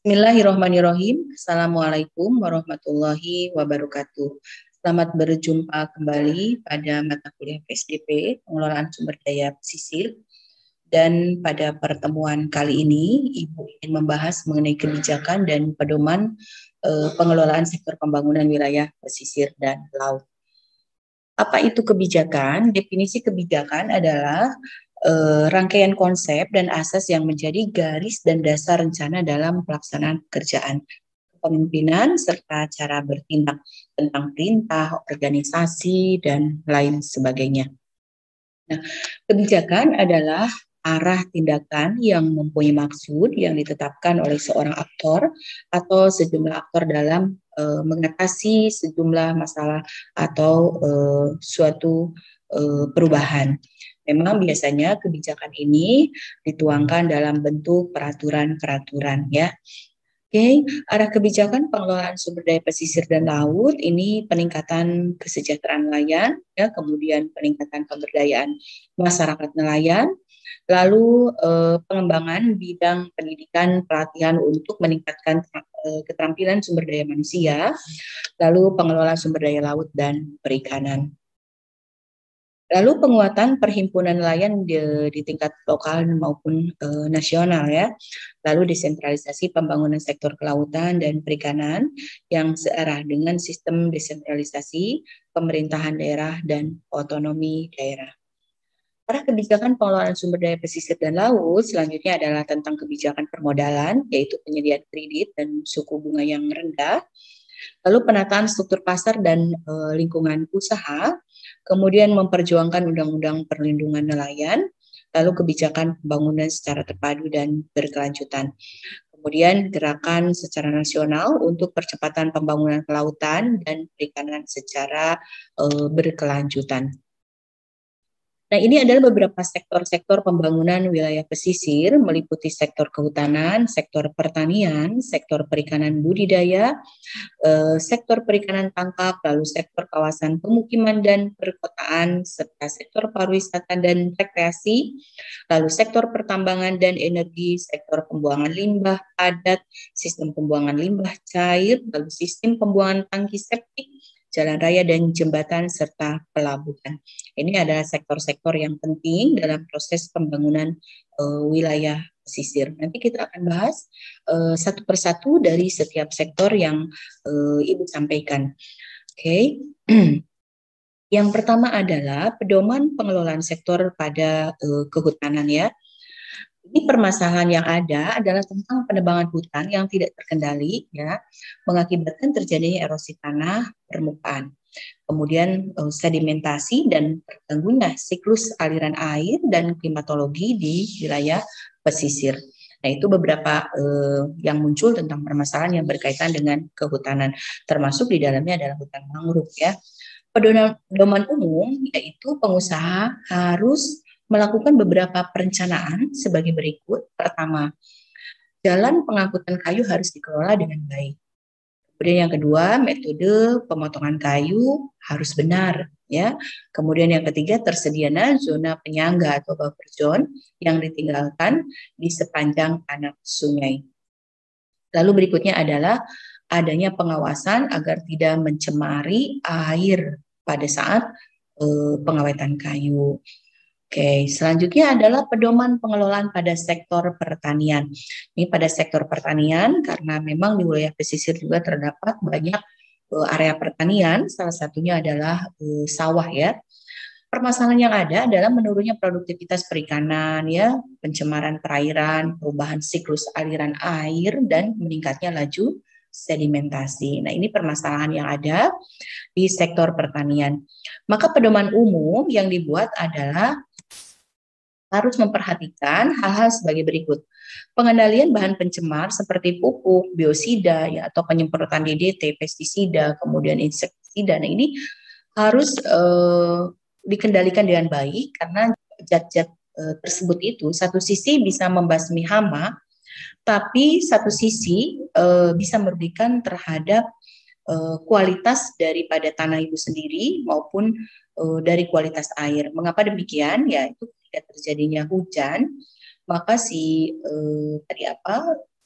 Bismillahirrahmanirrahim. Assalamualaikum warahmatullahi wabarakatuh. Selamat berjumpa kembali pada mata kuliah PSDP, Pengelolaan Sumber Daya Pesisir. Dan pada pertemuan kali ini, Ibu ingin membahas mengenai kebijakan dan pedoman pengelolaan sektor pembangunan wilayah pesisir dan laut. Apa itu kebijakan? Definisi kebijakan adalah rangkaian konsep dan asas yang menjadi garis dan dasar rencana dalam pelaksanaan pekerjaan kepemimpinan serta cara bertindak tentang perintah, organisasi, dan lain sebagainya. Nah, kebijakan adalah arah tindakan yang mempunyai maksud yang ditetapkan oleh seorang aktor atau sejumlah aktor dalam mengatasi sejumlah masalah atau suatu perubahan. Memang biasanya kebijakan ini dituangkan dalam bentuk peraturan-peraturan ya. Oke, arah kebijakan pengelolaan sumber daya pesisir dan laut ini peningkatan kesejahteraan nelayan, ya, kemudian peningkatan pemberdayaan masyarakat nelayan, lalu pengembangan bidang pendidikan pelatihan untuk meningkatkan keterampilan sumber daya manusia, lalu pengelolaan sumber daya laut dan perikanan. Lalu penguatan perhimpunan nelayan di tingkat lokal maupun nasional ya. Lalu desentralisasi pembangunan sektor kelautan dan perikanan yang searah dengan sistem desentralisasi pemerintahan daerah dan otonomi daerah. Arah kebijakan pengelolaan sumber daya pesisir dan laut selanjutnya adalah tentang kebijakan permodalan, yaitu penyediaan kredit dan suku bunga yang rendah. Lalu penataan struktur pasar dan lingkungan usaha, kemudian memperjuangkan undang-undang perlindungan nelayan, lalu kebijakan pembangunan secara terpadu dan berkelanjutan. Kemudian gerakan secara nasional untuk percepatan pembangunan kelautan dan perikanan secara berkelanjutan. Nah, ini adalah beberapa sektor-sektor pembangunan wilayah pesisir, meliputi sektor kehutanan, sektor pertanian, sektor perikanan budidaya, sektor perikanan tangkap, lalu sektor kawasan pemukiman dan perkotaan, serta sektor pariwisata dan rekreasi, lalu sektor pertambangan dan energi, sektor pembuangan limbah padat, sistem pembuangan limbah cair, lalu sistem pembuangan tangki septik, jalan raya dan jembatan, serta pelabuhan. Ini adalah sektor-sektor yang penting dalam proses pembangunan wilayah pesisir. Nanti kita akan bahas satu persatu dari setiap sektor yang Ibu sampaikan. Oke. Yang pertama adalah pedoman pengelolaan sektor pada kehutanan ya. Ini permasalahan yang ada adalah tentang penebangan hutan yang tidak terkendali ya, mengakibatkan terjadinya erosi tanah permukaan. Kemudian sedimentasi dan terganggunya siklus aliran air dan klimatologi di wilayah pesisir. Nah, itu beberapa yang muncul tentang permasalahan yang berkaitan dengan kehutanan, termasuk di dalamnya adalah hutan mangrove ya. Pedoman umum yaitu pengusaha harus melakukan beberapa perencanaan sebagai berikut. Pertama, jalan pengangkutan kayu harus dikelola dengan baik. Kemudian yang kedua, metode pemotongan kayu harus benar, ya. Kemudian yang ketiga, tersedianya zona penyangga atau buffer zone yang ditinggalkan di sepanjang anak sungai. Lalu berikutnya adalah adanya pengawasan agar tidak mencemari air pada saat pengawetan kayu. Oke, selanjutnya adalah pedoman pengelolaan pada sektor pertanian. Ini pada sektor pertanian karena memang di wilayah pesisir juga terdapat banyak area pertanian, salah satunya adalah sawah ya. Permasalahan yang ada adalah menurunnya produktivitas perikanan ya, pencemaran perairan, perubahan siklus aliran air dan meningkatnya laju sedimentasi. Nah, ini permasalahan yang ada di sektor pertanian. Maka pedoman umum yang dibuat adalah harus memperhatikan hal-hal sebagai berikut. Pengendalian bahan pencemar seperti pupuk, biosida, ya, atau penyemprotan DDT, pestisida, kemudian insektisida. Nah, ini harus dikendalikan dengan baik karena zat-zat tersebut itu satu sisi bisa membasmi hama, tapi satu sisi bisa merugikan terhadap kualitas daripada tanah itu sendiri maupun dari kualitas air. Mengapa demikian? Ya itu ketika terjadinya hujan, maka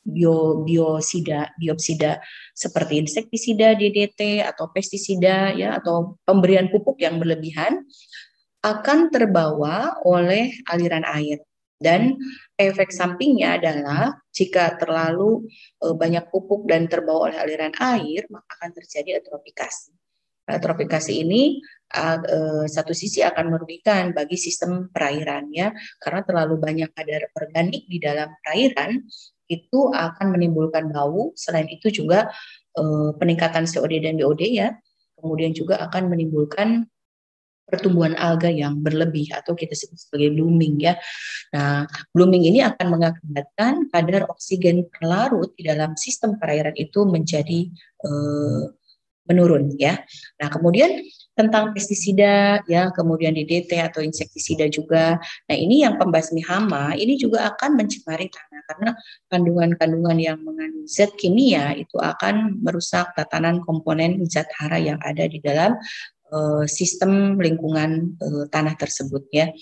biosida seperti insektisida, DDT atau pestisida ya atau pemberian pupuk yang berlebihan akan terbawa oleh aliran air. Dan efek sampingnya adalah jika terlalu banyak pupuk dan terbawa oleh aliran air, maka akan terjadi eutrofikasi. Eutrofikasi ini satu sisi akan merugikan bagi sistem perairan ya, karena terlalu banyak kadar organik di dalam perairan itu akan menimbulkan bau. Selain itu juga peningkatan COD dan BOD ya, kemudian juga akan menimbulkan pertumbuhan alga yang berlebih atau kita sebut sebagai blooming ya. Nah, blooming ini akan mengakibatkan kadar oksigen terlarut di dalam sistem perairan itu menjadi menurun ya. Nah, kemudian tentang pestisida ya, kemudian DDT atau insektisida juga. Nah, ini yang pembasmi hama ini juga akan mencemari tanah karena kandungan-kandungan yang mengandung zat kimia itu akan merusak tatanan komponen zat hara yang ada di dalam sistem lingkungan tanah tersebut ya.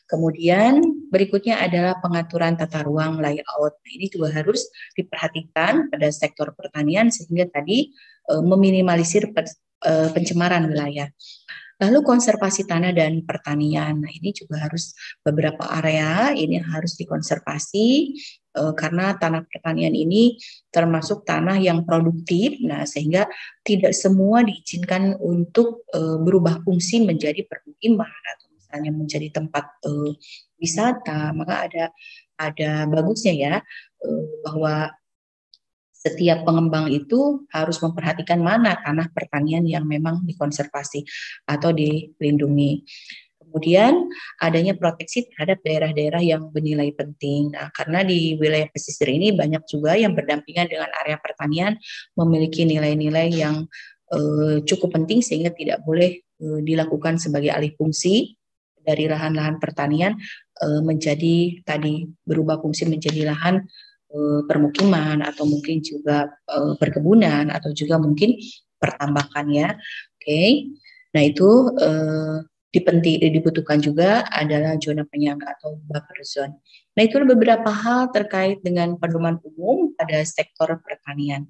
Kemudian berikutnya adalah pengaturan tata ruang layout. Nah, ini juga harus diperhatikan pada sektor pertanian sehingga tadi meminimalisir pencemaran wilayah. Lalu konservasi tanah dan pertanian. Nah, ini juga harus beberapa area ini harus dikonservasi karena tanah pertanian ini termasuk tanah yang produktif. Nah, sehingga tidak semua diizinkan untuk berubah fungsi menjadi permukiman atau misalnya menjadi tempat wisata. Maka ada bagusnya ya bahwa setiap pengembang itu harus memperhatikan mana tanah pertanian yang memang dikonservasi atau dilindungi. Kemudian adanya proteksi terhadap daerah-daerah yang bernilai penting. Nah, karena di wilayah pesisir ini banyak juga yang berdampingan dengan area pertanian memiliki nilai-nilai yang cukup penting sehingga tidak boleh dilakukan sebagai alih fungsi dari lahan-lahan pertanian menjadi tadi berubah fungsi menjadi lahan permukiman atau mungkin juga perkebunan atau juga mungkin pertambakan ya. Oke. Nah, itu dibutuhkan juga adalah zona penyangga atau buffer zone. Nah, itu beberapa hal terkait dengan pedoman umum pada sektor pertanian.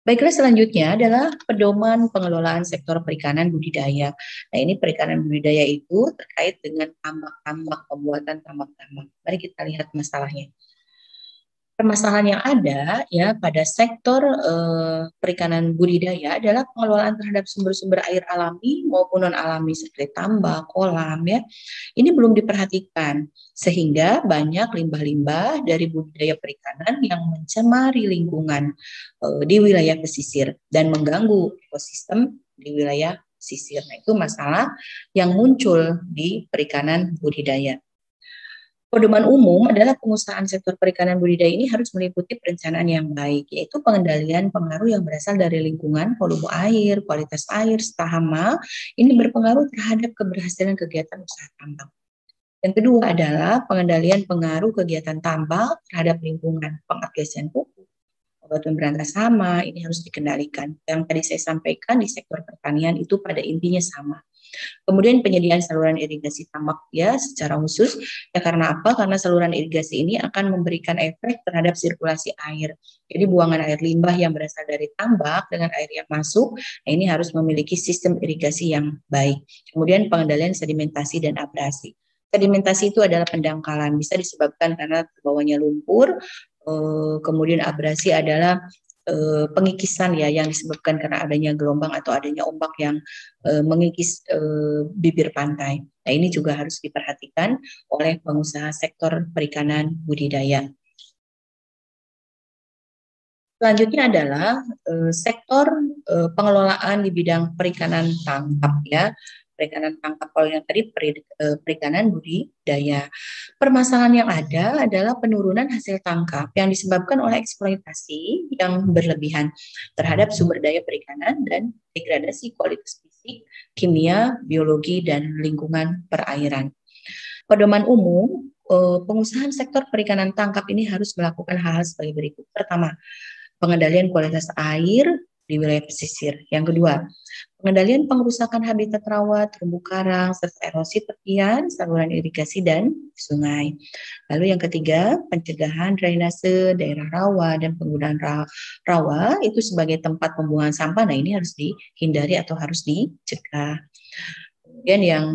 Baiklah, selanjutnya adalah pedoman pengelolaan sektor perikanan budidaya. Nah, ini perikanan budidaya itu terkait dengan tambak-tambak, pembuatan tambak-tambak. Mari kita lihat masalahnya. Permasalahan yang ada ya pada sektor perikanan budidaya adalah pengelolaan terhadap sumber-sumber air alami maupun non alami seperti tambak, kolam ya. Ini belum diperhatikan sehingga banyak limbah-limbah dari budidaya perikanan yang mencemari lingkungan di wilayah pesisir dan mengganggu ekosistem di wilayah pesisir. Nah, itu masalah yang muncul di perikanan budidaya. Pedoman umum adalah pengusahaan sektor perikanan budidaya ini harus meliputi perencanaan yang baik, yaitu pengendalian pengaruh yang berasal dari lingkungan, volume air, kualitas air, serta hama. Ini berpengaruh terhadap keberhasilan kegiatan usaha tambang. Yang kedua adalah pengendalian pengaruh kegiatan tambang terhadap lingkungan, pengaplikasian pupuk, obat pemberantas hama, ini harus dikendalikan. Yang tadi saya sampaikan di sektor pertanian itu pada intinya sama. Kemudian penyediaan saluran irigasi tambak ya secara khusus ya karena apa? Karena saluran irigasi ini akan memberikan efek terhadap sirkulasi air. Jadi buangan air limbah yang berasal dari tambak dengan air yang masuk, nah ini harus memiliki sistem irigasi yang baik. Kemudian pengendalian sedimentasi dan abrasi. Sedimentasi itu adalah pendangkalan, bisa disebabkan karena terbawanya lumpur. Kemudian abrasi adalah pengikisan ya yang disebabkan karena adanya gelombang atau adanya ombak yang mengikis bibir pantai. Nah, ini juga harus diperhatikan oleh pengusaha sektor perikanan budidaya. Selanjutnya adalah sektor pengelolaan di bidang perikanan tangkap ya. Perikanan tangkap, kalau yang tadi perikanan budidaya. Permasalahan yang ada adalah penurunan hasil tangkap yang disebabkan oleh eksploitasi yang berlebihan terhadap sumber daya perikanan dan degradasi kualitas fisik, kimia, biologi, dan lingkungan perairan. Pedoman umum, pengusahaan sektor perikanan tangkap ini harus melakukan hal-hal sebagai berikut. Pertama, pengendalian kualitas air, di wilayah pesisir. Yang kedua, pengendalian pengerusakan habitat rawa, terumbu karang, serta erosi tepian, saluran irigasi, dan sungai. Lalu yang ketiga, pencegahan drainase daerah rawa dan penggunaan rawa itu sebagai tempat pembuangan sampah. Nah, ini harus dihindari atau harus dicegah. Kemudian yang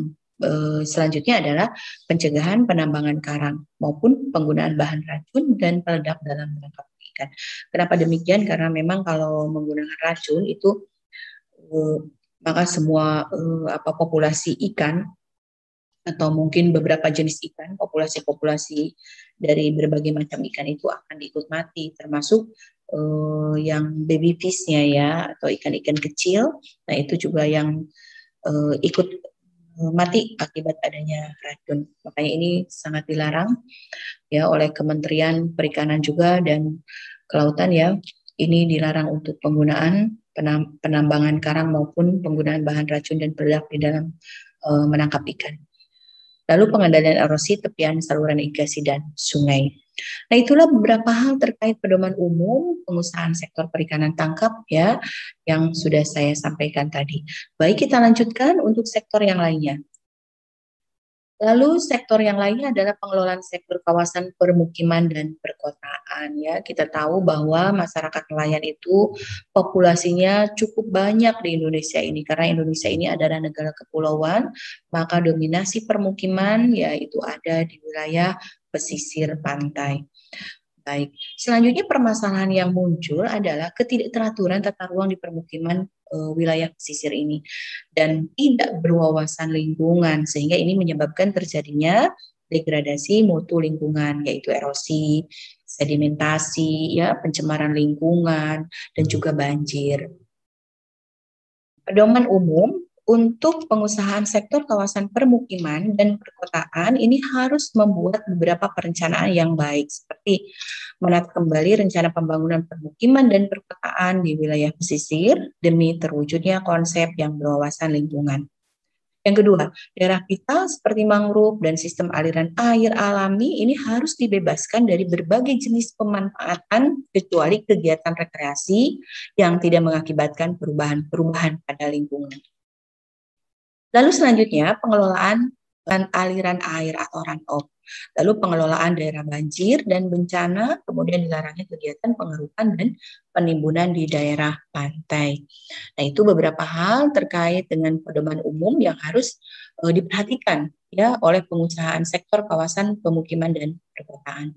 selanjutnya adalah pencegahan penambangan karang maupun penggunaan bahan racun dan peledak dalam menangkap ikan. Kenapa demikian? Karena memang kalau menggunakan racun itu maka semua populasi ikan atau mungkin beberapa jenis ikan, populasi-populasi dari berbagai macam ikan itu akan ikut mati, termasuk yang baby fish-nya ya, atau ikan-ikan kecil. Nah, itu juga yang ikut mati akibat adanya racun. Makanya ini sangat dilarang ya oleh Kementerian Perikanan juga dan Kelautan ya. Ini dilarang untuk penggunaan penambangan karang maupun penggunaan bahan racun dan peledak di dalam menangkap ikan. Lalu pengendalian erosi tepian saluran irigasi dan sungai. Nah, itulah beberapa hal terkait pedoman umum pengusahaan sektor perikanan tangkap ya yang sudah saya sampaikan tadi. Baik, kita lanjutkan untuk sektor yang lainnya. Lalu sektor yang lainnya adalah pengelolaan sektor kawasan permukiman dan perkotaan ya. Kita tahu bahwa masyarakat nelayan itu populasinya cukup banyak di Indonesia ini karena Indonesia ini adalah negara kepulauan, maka dominasi permukiman yaitu ada di wilayah pesisir pantai. Baik, selanjutnya permasalahan yang muncul adalah ketidakteraturan tata ruang di permukiman wilayah pesisir ini dan tidak berwawasan lingkungan sehingga ini menyebabkan terjadinya degradasi mutu lingkungan yaitu erosi, sedimentasi, ya pencemaran lingkungan dan juga banjir. Pedoman umum untuk pengusahaan sektor kawasan permukiman dan perkotaan ini harus membuat beberapa perencanaan yang baik seperti menata kembali rencana pembangunan permukiman dan perkotaan di wilayah pesisir demi terwujudnya konsep yang berwawasan lingkungan. Yang kedua, daerah vital seperti mangrove dan sistem aliran air alami ini harus dibebaskan dari berbagai jenis pemanfaatan kecuali kegiatan rekreasi yang tidak mengakibatkan perubahan pada lingkungan. Lalu selanjutnya pengelolaan aliran air atau runoff. Lalu pengelolaan daerah banjir dan bencana, kemudian dilarangnya kegiatan pengerukan dan penimbunan di daerah pantai. Nah, itu beberapa hal terkait dengan pedoman umum yang harus diperhatikan ya oleh pengusahaan sektor kawasan pemukiman dan perkotaan.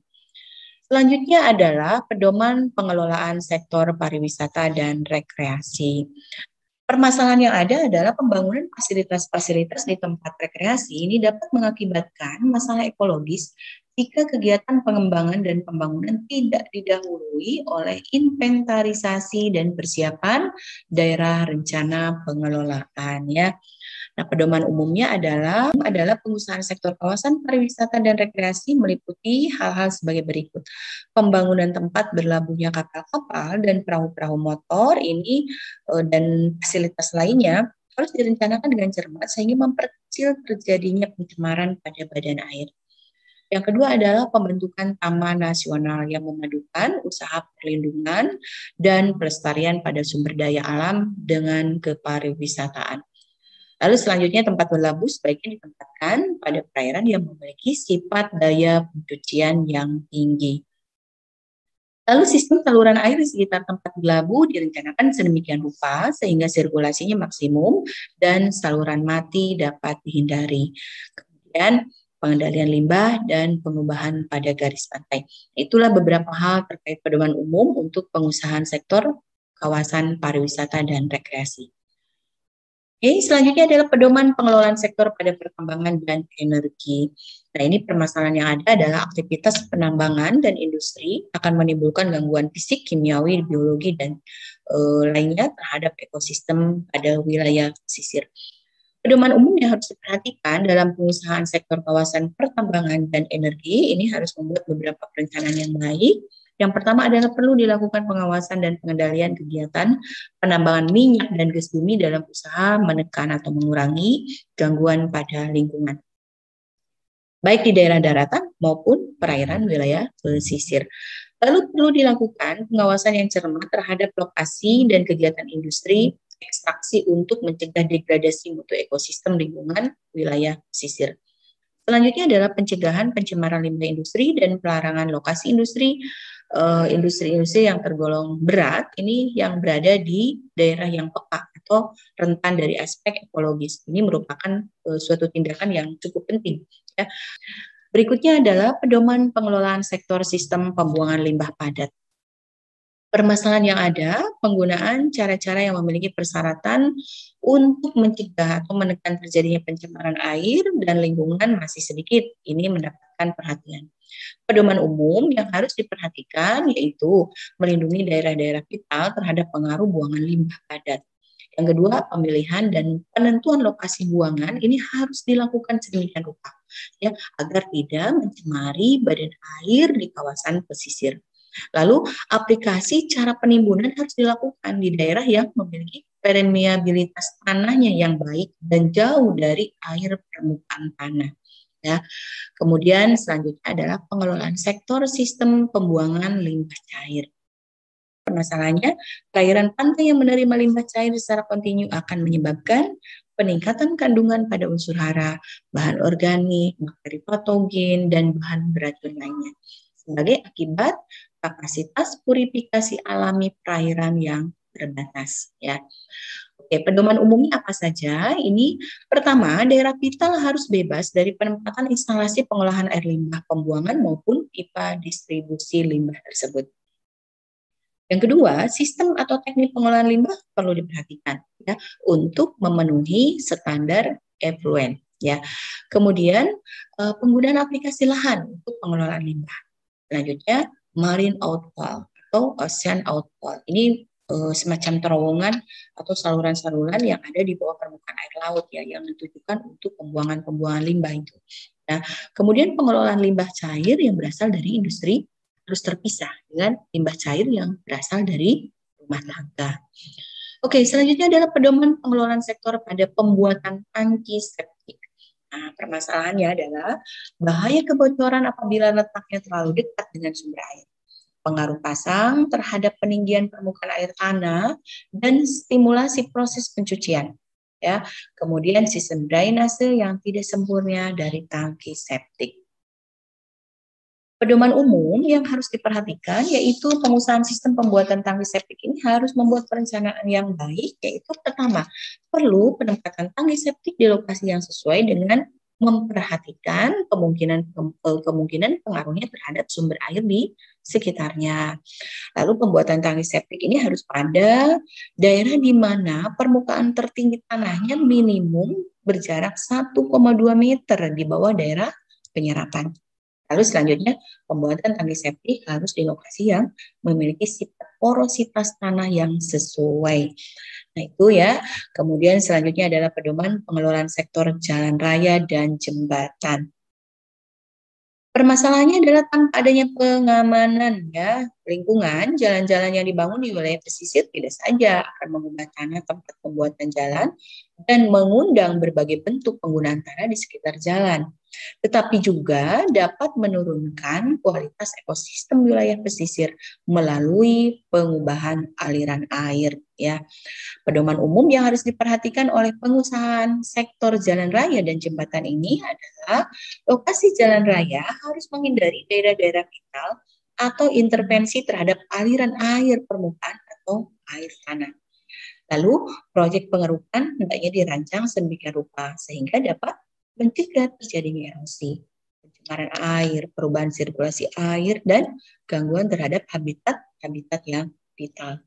Selanjutnya adalah pedoman pengelolaan sektor pariwisata dan rekreasi. Permasalahan yang ada adalah pembangunan fasilitas-fasilitas di tempat rekreasi ini dapat mengakibatkan masalah ekologis jika kegiatan pengembangan dan pembangunan tidak didahului oleh inventarisasi dan persiapan daerah rencana pengelolaan ya. Nah, pedoman umumnya adalah pengusahaan sektor kawasan pariwisata dan rekreasi meliputi hal-hal sebagai berikut. Pembangunan tempat berlabuhnya kapal-kapal dan perahu-perahu motor ini dan fasilitas lainnya harus direncanakan dengan cermat sehingga memperkecil terjadinya pencemaran pada badan air. Yang kedua adalah pembentukan taman nasional yang memadukan usaha perlindungan dan pelestarian pada sumber daya alam dengan kepariwisataan. Lalu selanjutnya tempat berlabuh sebaiknya ditempatkan pada perairan yang memiliki sifat daya pencucian yang tinggi. Lalu sistem saluran air di sekitar tempat berlabuh direncanakan sedemikian rupa sehingga sirkulasinya maksimum dan saluran mati dapat dihindari. Kemudian pengendalian limbah dan pengubahan pada garis pantai. Itulah beberapa hal terkait pedoman umum untuk pengusahaan sektor kawasan pariwisata dan rekreasi. Oke, selanjutnya adalah pedoman pengelolaan sektor pada pertambangan dan energi. Nah, ini permasalahan yang ada adalah aktivitas penambangan dan industri akan menimbulkan gangguan fisik, kimiawi, biologi, dan lainnya terhadap ekosistem pada wilayah pesisir. Pedoman umum yang harus diperhatikan dalam pengusahaan sektor kawasan pertambangan dan energi ini harus membuat beberapa perencanaan yang baik. Yang pertama adalah perlu dilakukan pengawasan dan pengendalian kegiatan penambangan minyak dan gas bumi dalam usaha menekan atau mengurangi gangguan pada lingkungan, baik di daerah daratan maupun perairan wilayah pesisir. Lalu perlu dilakukan pengawasan yang cermat terhadap lokasi dan kegiatan industri ekstraksi untuk mencegah degradasi mutu ekosistem lingkungan wilayah pesisir. Selanjutnya adalah pencegahan pencemaran limbah industri dan pelarangan lokasi industri-industri yang tergolong berat ini yang berada di daerah yang peka atau rentan dari aspek ekologis. Ini merupakan suatu tindakan yang cukup penting. Ya. Berikutnya adalah pedoman pengelolaan sektor sistem pembuangan limbah padat. Permasalahan yang ada, penggunaan cara-cara yang memiliki persyaratan untuk mencegah atau menekan terjadinya pencemaran air dan lingkungan masih sedikit. Ini mendapatkan perhatian. Pedoman umum yang harus diperhatikan yaitu melindungi daerah-daerah vital terhadap pengaruh buangan limbah padat. Yang kedua, pemilihan dan penentuan lokasi buangan ini harus dilakukan sedemikian rupa ya agar tidak mencemari badan air di kawasan pesisir. Lalu aplikasi cara penimbunan harus dilakukan di daerah yang memiliki permeabilitas tanahnya yang baik dan jauh dari air permukaan tanah. Ya. Kemudian selanjutnya adalah pengelolaan sektor sistem pembuangan limbah cair. Permasalahannya, perairan pantai yang menerima limbah cair secara kontinu akan menyebabkan peningkatan kandungan pada unsur hara, bahan organik, bakteri patogen, dan bahan beracun lainnya. Sebagai akibat kapasitas purifikasi alami perairan yang terbatas. Ya. Oke, pedoman umumnya apa saja? Ini pertama, daerah vital harus bebas dari penempatan instalasi pengolahan air limbah pembuangan maupun pipa distribusi limbah tersebut. Yang kedua, sistem atau teknik pengolahan limbah perlu diperhatikan ya untuk memenuhi standar effluent ya. Kemudian penggunaan aplikasi lahan untuk pengelolaan limbah. Selanjutnya, marine outfall atau ocean outfall. Ini semacam terowongan atau saluran-saluran yang ada di bawah permukaan air laut ya yang ditujukan untuk pembuangan limbah itu. Nah, kemudian pengelolaan limbah cair yang berasal dari industri harus terpisah dengan limbah cair yang berasal dari rumah tangga. Oke, selanjutnya adalah pedoman pengelolaan sektor pada pembuatan tangki septik. Nah, permasalahannya adalah bahaya kebocoran apabila letaknya terlalu dekat dengan sumber air. Pengaruh pasang terhadap peninggian permukaan air tanah dan stimulasi proses pencucian. Ya, kemudian sistem drainase yang tidak sempurna dari tangki septik. Pedoman umum yang harus diperhatikan yaitu pengusahaan sistem pembuatan tangki septik ini harus membuat perencanaan yang baik, yaitu pertama, perlu penempatan tangki septik di lokasi yang sesuai dengan memperhatikan kemungkinan pengaruhnya terhadap sumber air di sekitarnya. Lalu pembuatan tangki septik ini harus pada daerah di mana permukaan tertinggi tanahnya minimum berjarak 1,2 meter di bawah daerah penyerapan. Lalu selanjutnya, pembuatan tangki septik harus di lokasi yang memiliki sifat porositas tanah yang sesuai. Nah itu ya, kemudian selanjutnya adalah pedoman pengelolaan sektor jalan raya dan jembatan. Permasalahannya adalah tanpa adanya pengamanan ya lingkungan, jalan-jalan yang dibangun di wilayah pesisir tidak saja akan mengubah tanah tempat pembuatan jalan dan mengundang berbagai bentuk penggunaan tanah di sekitar jalan, tetapi juga dapat menurunkan kualitas ekosistem wilayah pesisir melalui pengubahan aliran air ya. Pedoman umum yang harus diperhatikan oleh pengusaha sektor jalan raya dan jembatan ini adalah lokasi jalan raya harus menghindari daerah-daerah vital atau intervensi terhadap aliran air permukaan atau air tanah. Lalu, proyek pengerukan hendaknya dirancang sedemikian rupa sehingga dapat mencegah terjadinya erosi, pencemaran air, perubahan sirkulasi air, dan gangguan terhadap habitat yang vital.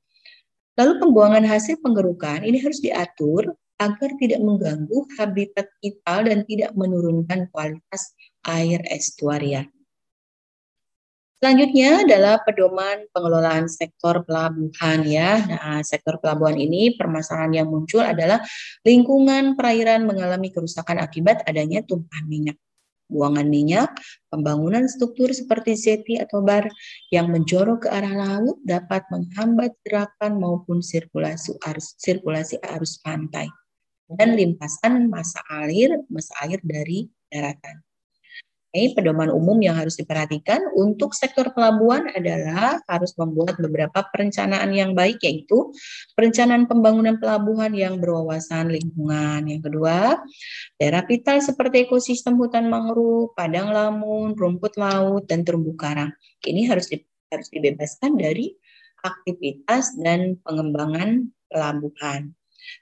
Lalu pembuangan hasil penggerukan ini harus diatur agar tidak mengganggu habitat vital dan tidak menurunkan kualitas air estuaria. Selanjutnya adalah pedoman pengelolaan sektor pelabuhan ya. Nah, sektor pelabuhan ini permasalahan yang muncul adalah lingkungan perairan mengalami kerusakan akibat adanya tumpahan minyak. Buangan minyak, pembangunan struktur seperti jeti atau bar yang menjorok ke arah laut dapat menghambat gerakan maupun sirkulasi arus pantai dan limpasan massa air dari daratan. Pedoman umum yang harus diperhatikan untuk sektor pelabuhan adalah harus membuat beberapa perencanaan yang baik, yaitu perencanaan pembangunan pelabuhan yang berwawasan lingkungan. Yang kedua, daerah vital seperti ekosistem hutan mangrove, padang lamun, rumput laut, dan terumbu karang. Ini harus dibebaskan dari aktivitas dan pengembangan pelabuhan.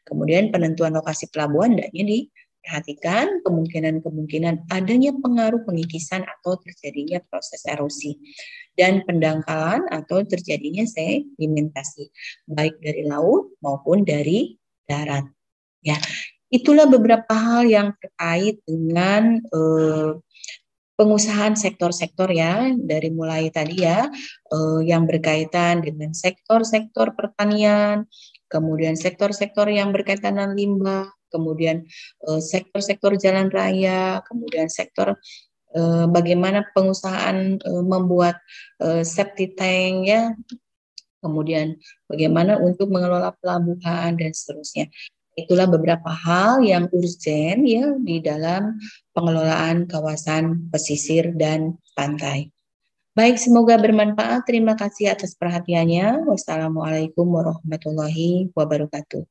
Kemudian penentuan lokasi pelabuhan hendaknya diperhatikan kemungkinan adanya pengaruh pengikisan atau terjadinya proses erosi dan pendangkalan atau terjadinya sedimentasi baik dari laut maupun dari darat. Ya, itulah beberapa hal yang terkait dengan pengusahaan sektor-sektor ya, dari mulai tadi ya yang berkaitan dengan sektor-sektor pertanian, kemudian sektor-sektor yang berkaitan dengan limbah, kemudian sektor-sektor jalan raya, kemudian sektor bagaimana pengusahaan membuat septic tank ya, kemudian bagaimana untuk mengelola pelabuhan dan seterusnya. Itulah beberapa hal yang urgen ya di dalam pengelolaan kawasan pesisir dan pantai. Baik, semoga bermanfaat. Terima kasih atas perhatiannya. Wassalamualaikum warahmatullahi wabarakatuh.